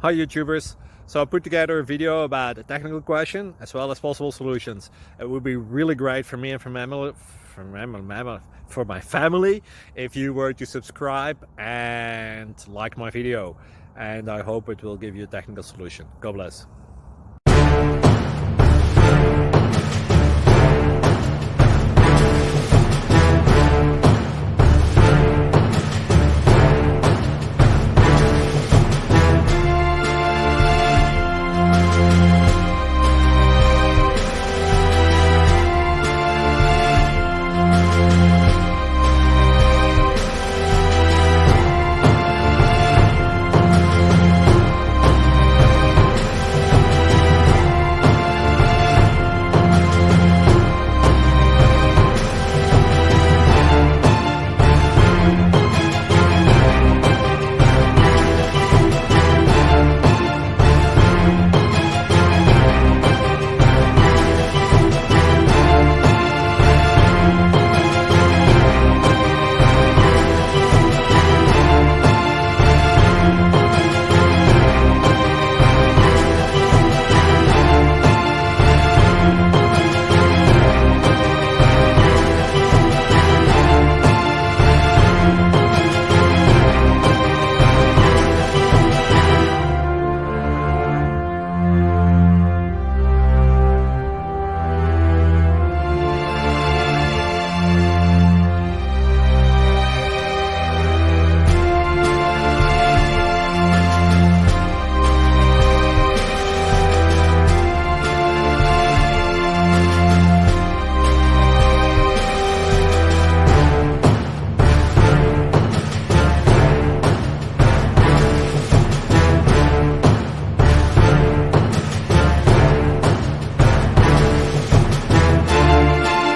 Hi YouTubers. So I put together a video about a technical question as well as possible solutions. It would be really great for me and for my family if you were to subscribe and like my video. And I hope it will give you a technical solution. God bless.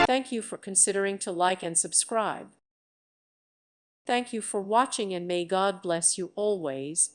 Thank you for considering to like and subscribe. Thank you for watching and may God bless you always.